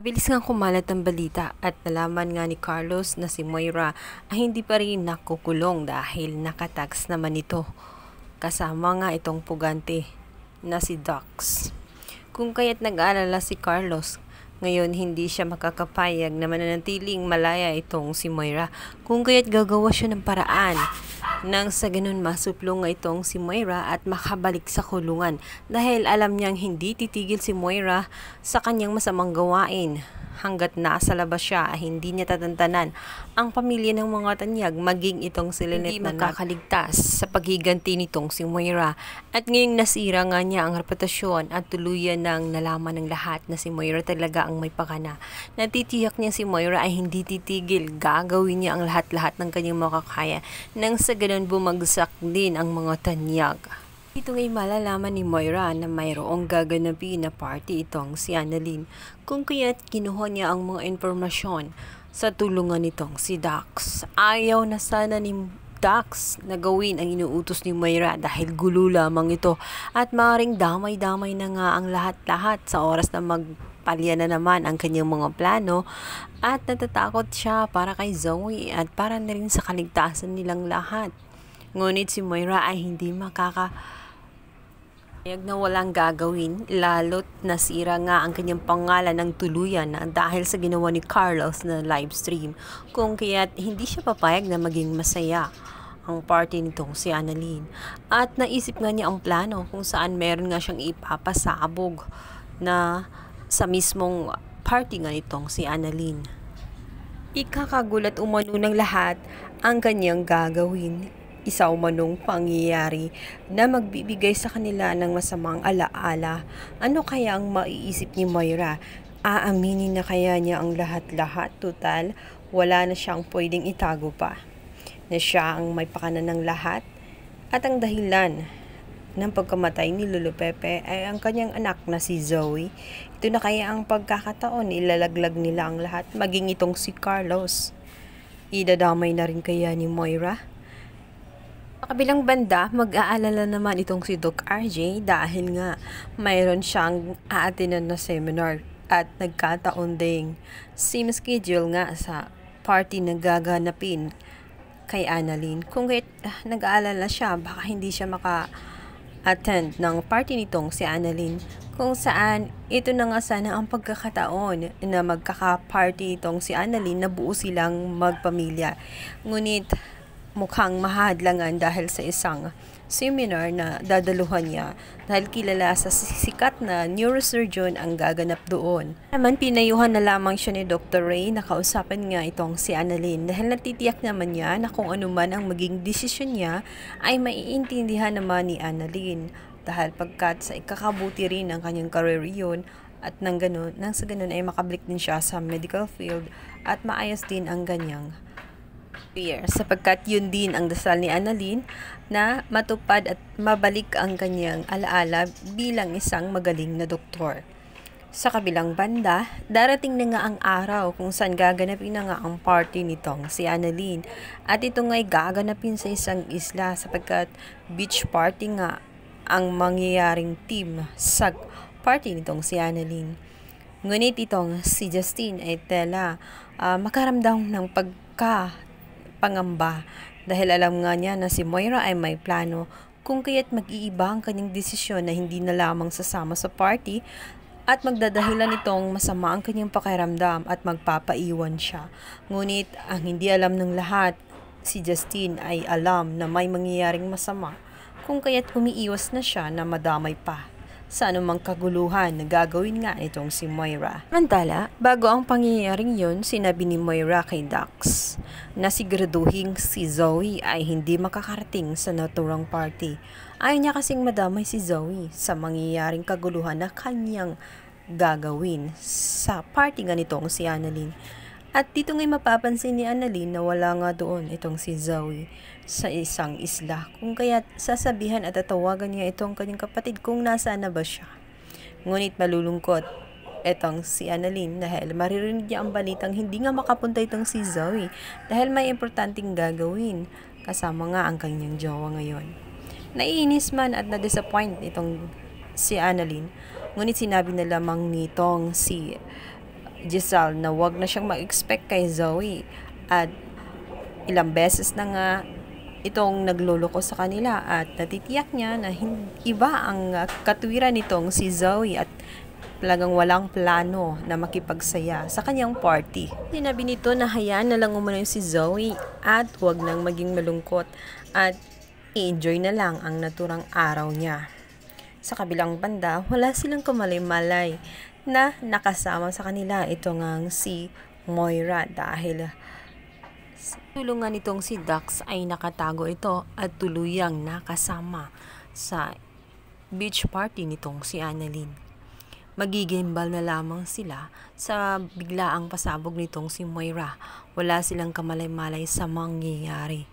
Bilis ngang kumalat ang balita at nalaman nga ni Carlos na si Moira ay hindi pa rin nakukulong dahil nakatags naman ito. Kasama nga itong pugante na si Dax. Kung kaya't nag-aalala si Carlos, ngayon hindi siya makakapayag na mananatiling malaya itong si Moira. Kung kaya't gagawa siya ng paraan nang sa ganun masuplong nga itong si Moira at makabalik sa kulungan dahil alam niyang hindi titigil si Moira sa kanyang masamang gawain. Hanggat nasa labas siya ay hindi niya tatantanan ang pamilya ng mga tanyag maging itong si Lynette na makakaligtas sa paghiganti nitong si Moira. At ngayong nasira nga niya ang reputasyon at tuluyan ng nalaman ng lahat na si Moira talaga ang may pakana. Natitiyak niya si Moira ay hindi titigil, gagawin niya ang lahat-lahat ng kanyang makakaya nang sa ganun bumagsak din ang mga tanyag. Ito ngay malalaman ni Moira na mayroong gaganapin na party itong si Annalyn, kung kaya't kinuha niya ang mga impormasyon sa tulungan nitong si Dax. Ayaw na sana ni Dax na gawin ang inuutos ni Moira dahil gulo lamang ito at maaaring damay-damay na nga ang lahat-lahat sa oras na magpalya na naman ang kanyang mga plano at natatakot siya para kay Zoe at para na rin sa kaligtasan nilang lahat. Ngunit si Moira ay hindi Payag na walang gagawin, lalo't nasira nga ang kanyang pangalan ng tuluyan na dahil sa ginawa ni Carlos na live stream, kung kaya't hindi siya papayag na maging masaya ang party nitong si Annalyn. At naisip nga niya ang plano kung saan meron nga siyang ipapasabog na sa mismong party nga nitong si Annalyn. Ikakagulat umano ng lahat ang kanyang gagawin. Isa umanong pangyayari na magbibigay sa kanila ng masamang alaala. Ano kaya ang maiisip ni Moira? Aaminin na kaya niya ang lahat-lahat? Total, wala na siyang pwedeng itago pa. Na siya ang may pakana ng lahat at ang dahilan ng pagkamatay ni Lolo Pepe ay ang kanyang anak na si Zoe. Ito na kaya ang pagkakataon, ilalaglag nila ang lahat, maging itong si Carlos. Idadamay na rin kaya ni Moira? Sa kabilang banda, mag-aalala naman itong si Doc RJ dahil nga mayroon siyang aatinan na seminar at nagkataon ding same schedule nga sa party na gaganapin kay Annalyn. Kung nag-aalala siya, baka hindi siya maka-attend ng party nitong si Annalyn, kung saan ito na nga sana ang pagkakataon na magkaka-party itong si Annalyn na buo silang magpamilya. Ngunit mukhang mahadlangan dahil sa isang seminar na dadaluhan niya dahil kilala sa sikat na neurosurgeon ang gaganap doon. Naman pinayuhan na lamang siya ni Dr. Ray na kausapin nga itong si Annalyn dahil natitiyak naman niya na kung ano man ang maging desisyon niya ay maiintindihan naman ni Annalyn dahil pagkat sa ikakabuti rin ang kanyang career yun at nang sa ganun ay makabalik din siya sa medical field at maayos din ang ganyang sapagkat yun din ang dasal ni Annalyn na matupad at mabalik ang kanyang alaala bilang isang magaling na doktor. Sa kabilang banda, darating na nga ang araw kung saan gaganapin na nga ang party nitong si Annalyn at ito nga'y gaganapin sa isang isla sapagkat beach party nga ang mangyayaring team sa party nitong si Annalyn. Ngunit itong si Justine ay makaramdam ng pangamba dahil alam nga niya na si Moira ay may plano, kung kaya't mag-iiba ang kanyang desisyon na hindi na lamang sasama sa party at magdadahilan itong masama ang kanyang pakiramdam at magpapaiwan siya. Ngunit ang hindi alam ng lahat, si Justine ay alam na may mangyayaring masama, kung kaya't umiiwas na siya na madamay pa sa anumang kaguluhan na gagawin nga itong si Moira. Mantala, bago ang pangyayaring yun, sinabi ni Moira kay Dax na siguraduhin si Zoe ay hindi makakarating sa naturang party. Ayaw niya kasing madamay si Zoe sa mangyayaring kaguluhan na kanyang gagawin sa party nga nitong si Annalyn. At dito ngay mapapansin ni Annalyn na wala nga doon itong si Zoe sa isang isla. Kung kaya't sasabihan at tatawagan niya itong kanyang kapatid kung nasaan na ba siya. Ngunit malulungkot itong si Annalyn dahil maririnig niya ang balitang hindi nga makapunta itong si Zoe dahil may importanteng gagawin kasama nga ang kanyang jowa ngayon. Naiinis man at na-disappoint itong si Annalyn, ngunit sinabi na lamang nitong si Giselle na wag na siyang mag-expect kay Zoe at ilang beses na nga itong nagluloko sa kanila at natitiyak niya na iba ang katwiran nitong si Zoe at talagang walang plano na makipagsaya sa kanyang party. Sinabi nito na hayaan na lang umano si Zoe at huwag nang maging malungkot at i-enjoy na lang ang naturang araw niya. Sa kabilang banda, wala silang kamalay-malay na nakasama sa kanila ito ngang si Moira dahil tulungan nitong si Dax ay nakatago ito at tuluyang nakasama sa beach party nitong si Annalyn. Magigimbal na lamang sila sa biglaang pasabog nitong si Moira. Wala silang kamalay-malay sa mangyayari.